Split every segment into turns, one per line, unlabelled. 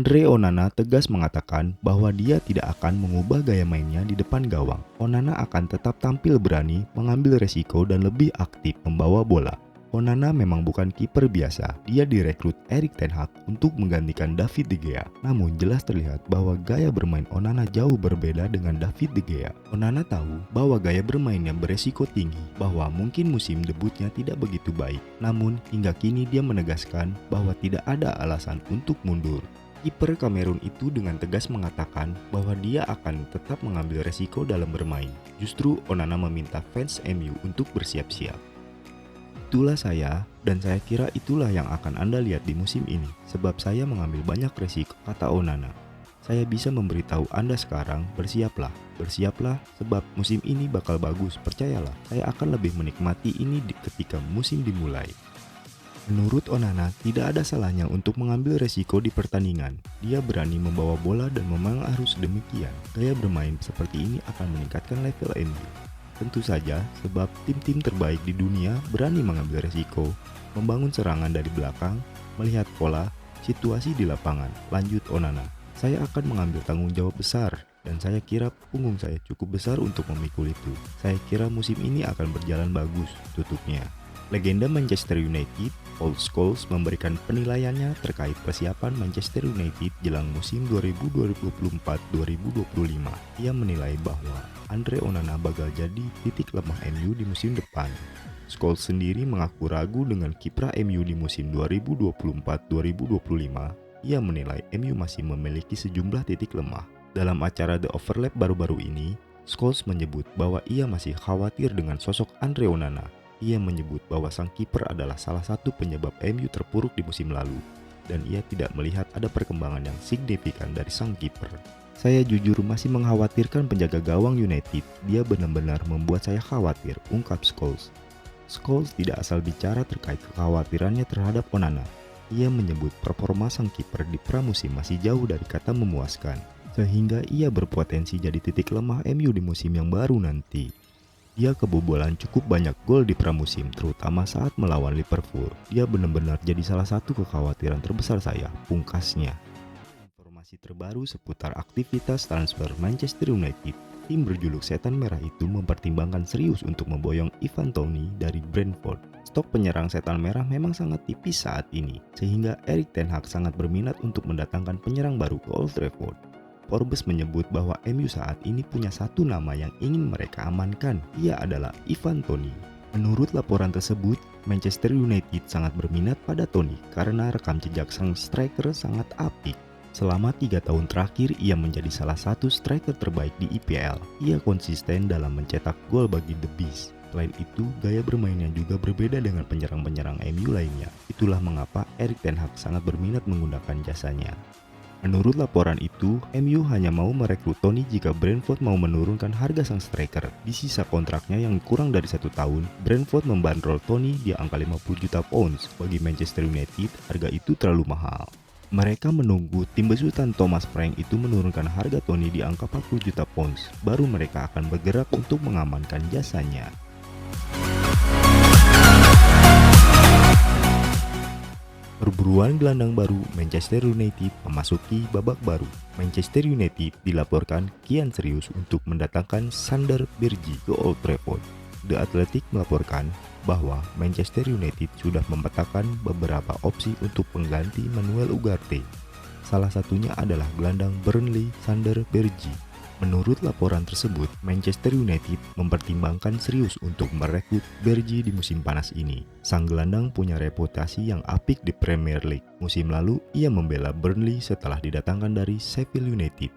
Andre Onana tegas mengatakan bahwa dia tidak akan mengubah gaya mainnya di depan gawang. Onana akan tetap tampil berani, mengambil resiko dan lebih aktif membawa bola. Onana memang bukan kiper biasa, dia direkrut Erik ten Hag untuk menggantikan David de Gea. Namun jelas terlihat bahwa gaya bermain Onana jauh berbeda dengan David de Gea. Onana tahu bahwa gaya bermainnya beresiko tinggi, bahwa mungkin musim debutnya tidak begitu baik. Namun hingga kini dia menegaskan bahwa tidak ada alasan untuk mundur. Kiper Kamerun itu dengan tegas mengatakan bahwa dia akan tetap mengambil resiko dalam bermain. Justru Onana meminta fans MU untuk bersiap-siap. Itulah saya, dan saya kira itulah yang akan Anda lihat di musim ini, sebab saya mengambil banyak resiko, kata Onana. Saya bisa memberitahu Anda sekarang, bersiaplah, sebab musim ini bakal bagus, percayalah, saya akan lebih menikmati ini ketika musim dimulai. Menurut Onana, tidak ada salahnya untuk mengambil resiko di pertandingan. Dia berani membawa bola dan memang harus demikian. Gaya bermain seperti ini akan meningkatkan level MU. Tentu saja, sebab tim-tim terbaik di dunia berani mengambil resiko, membangun serangan dari belakang, melihat pola, situasi di lapangan, lanjut Onana. Saya akan mengambil tanggung jawab besar, dan saya kira punggung saya cukup besar untuk memikul itu. Saya kira musim ini akan berjalan bagus, tutupnya. Legenda Manchester United, Paul Scholes memberikan penilaiannya terkait persiapan Manchester United jelang musim 2024-2025. Ia menilai bahwa Andre Onana bakal jadi titik lemah MU di musim depan. Scholes sendiri mengaku ragu dengan kiprah MU di musim 2024-2025. Ia menilai MU masih memiliki sejumlah titik lemah. Dalam acara The Overlap baru-baru ini, Scholes menyebut bahwa ia masih khawatir dengan sosok Andre Onana. Ia menyebut bahwa sang kiper adalah salah satu penyebab MU terpuruk di musim lalu, dan ia tidak melihat ada perkembangan yang signifikan dari sang kiper. Saya jujur masih mengkhawatirkan penjaga gawang United, dia benar-benar membuat saya khawatir, ungkap Scholes. Scholes tidak asal bicara terkait kekhawatirannya terhadap Onana. Ia menyebut performa sang kiper di pramusim masih jauh dari kata memuaskan, sehingga ia berpotensi jadi titik lemah MU di musim yang baru nanti. Dia kebobolan cukup banyak gol di pramusim, terutama saat melawan Liverpool. Dia benar-benar jadi salah satu kekhawatiran terbesar saya, pungkasnya. Informasi terbaru seputar aktivitas transfer Manchester United, tim berjuluk Setan Merah itu mempertimbangkan serius untuk memboyong Ivan Toney dari Brentford. Stok penyerang Setan Merah memang sangat tipis saat ini, sehingga Erik ten Hag sangat berminat untuk mendatangkan penyerang baru ke Old Trafford. Forbes menyebut bahwa MU saat ini punya satu nama yang ingin mereka amankan, ia adalah Ivan Toney. Menurut laporan tersebut, Manchester United sangat berminat pada Toney karena rekam jejak sang striker sangat apik. Selama 3 tahun terakhir, ia menjadi salah satu striker terbaik di IPL. Ia konsisten dalam mencetak gol bagi The Bees. Selain itu, gaya bermainnya juga berbeda dengan penyerang-penyerang MU lainnya. Itulah mengapa Erik ten Hag sangat berminat menggunakan jasanya. Menurut laporan itu, MU hanya mau merekrut Toney jika Brentford mau menurunkan harga sang striker. Di sisa kontraknya yang kurang dari 1 tahun, Brentford membandrol Toney di angka 50 juta pounds. Bagi Manchester United, harga itu terlalu mahal. Mereka menunggu tim besutan Thomas Frank itu menurunkan harga Toney di angka 40 juta pounds. Baru mereka akan bergerak untuk mengamankan jasanya. Perburuan gelandang baru Manchester United memasuki babak baru. Manchester United dilaporkan kian serius untuk mendatangkan Sander Berge ke Old Trafford. The Athletic melaporkan bahwa Manchester United sudah memetakan beberapa opsi untuk pengganti Manuel Ugarte. Salah satunya adalah gelandang Burnley Sander Berge. Menurut laporan tersebut, Manchester United mempertimbangkan serius untuk merekrut Berge di musim panas ini. Sang gelandang punya reputasi yang apik di Premier League. Musim lalu, ia membela Burnley setelah didatangkan dari Sheffield United.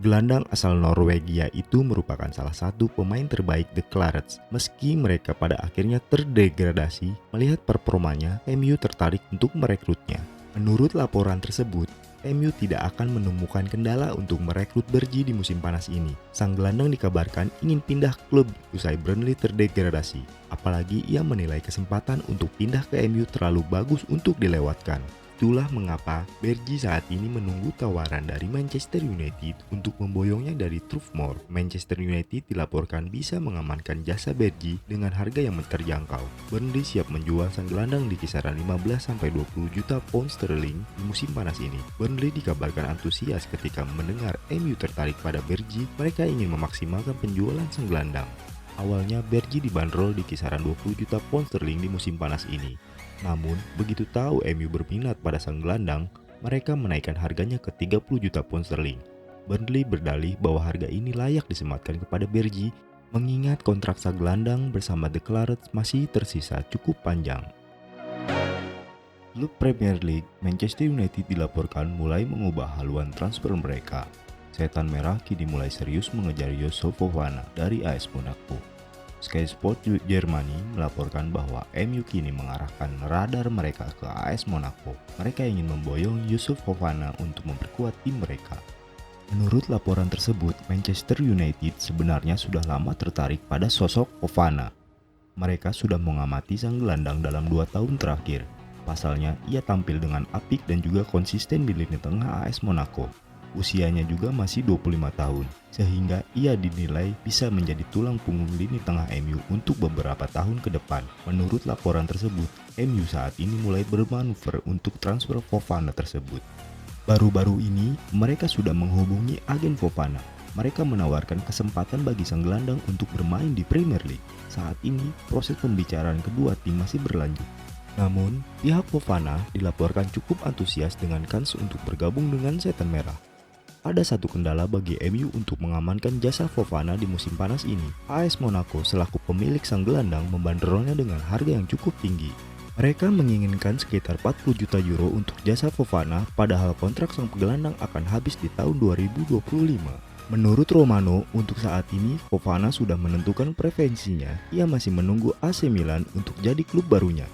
Gelandang asal Norwegia itu merupakan salah satu pemain terbaik The Clarets. Meski mereka pada akhirnya terdegradasi, melihat performanya, MU tertarik untuk merekrutnya. Menurut laporan tersebut, MU tidak akan menemukan kendala untuk merekrut Berge di musim panas ini. Sang gelandang dikabarkan ingin pindah klub usai Burnley terdegradasi. Apalagi ia menilai kesempatan untuk pindah ke MU terlalu bagus untuk dilewatkan. Itulah mengapa Bergie saat ini menunggu tawaran dari Manchester United untuk memboyongnya dari Truffmore. Manchester United dilaporkan bisa mengamankan jasa Bergie dengan harga yang terjangkau. Burnley siap menjual sang gelandang di kisaran 15-20 juta pound sterling di musim panas ini. Burnley dikabarkan antusias ketika mendengar MU tertarik pada Bergie. Mereka ingin memaksimalkan penjualan sang gelandang. Awalnya Bergie dibanderol di kisaran 20 juta pound sterling di musim panas ini. Namun, begitu tahu MU berminat pada sang gelandang, mereka menaikkan harganya ke 30 juta pound sterling. Burnley berdalih bahwa harga ini layak disematkan kepada Bergie, mengingat kontrak sang gelandang bersama The Clarets masih tersisa cukup panjang. Klub Premier League, Manchester United dilaporkan mulai mengubah haluan transfer mereka. Setan Merah kini mulai serius mengejar Youssouf Fofana dari AS Monaco. Sky Sport Germany melaporkan bahwa MU kini mengarahkan radar mereka ke AS Monaco. Mereka ingin memboyong Youssouf Fofana untuk memperkuat tim mereka. Menurut laporan tersebut, Manchester United sebenarnya sudah lama tertarik pada sosok Fofana. Mereka sudah mengamati sang gelandang dalam 2 tahun terakhir. Pasalnya, ia tampil dengan apik dan juga konsisten di lini tengah AS Monaco. Usianya juga masih 25 tahun, sehingga ia dinilai bisa menjadi tulang punggung lini tengah MU untuk beberapa tahun ke depan. Menurut laporan tersebut, MU saat ini mulai bermanuver untuk transfer Fofana tersebut. Baru-baru ini, mereka sudah menghubungi agen Fofana. Mereka menawarkan kesempatan bagi sang gelandang untuk bermain di Premier League. Saat ini, proses pembicaraan kedua tim masih berlanjut. Namun, pihak Fofana dilaporkan cukup antusias dengan kans untuk bergabung dengan Setan Merah. Ada satu kendala bagi MU untuk mengamankan jasa Fofana di musim panas ini. AS Monaco selaku pemilik sang gelandang membanderolnya dengan harga yang cukup tinggi. Mereka menginginkan sekitar 40 juta euro untuk jasa Fofana, padahal kontrak sang gelandang akan habis di tahun 2025. Menurut Romano, untuk saat ini Fofana sudah menentukan preferensinya. Ia masih menunggu AC Milan untuk jadi klub barunya.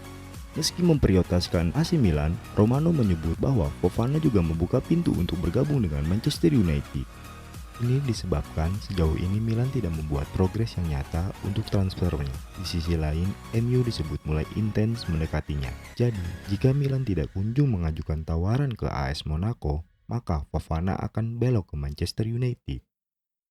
Meski memprioritaskan AC Milan, Romano menyebut bahwa Fofana juga membuka pintu untuk bergabung dengan Manchester United. Ini disebabkan sejauh ini Milan tidak membuat progres yang nyata untuk transfernya. Di sisi lain, MU disebut mulai intens mendekatinya. Jadi, jika Milan tidak kunjung mengajukan tawaran ke AS Monaco, maka Fofana akan belok ke Manchester United.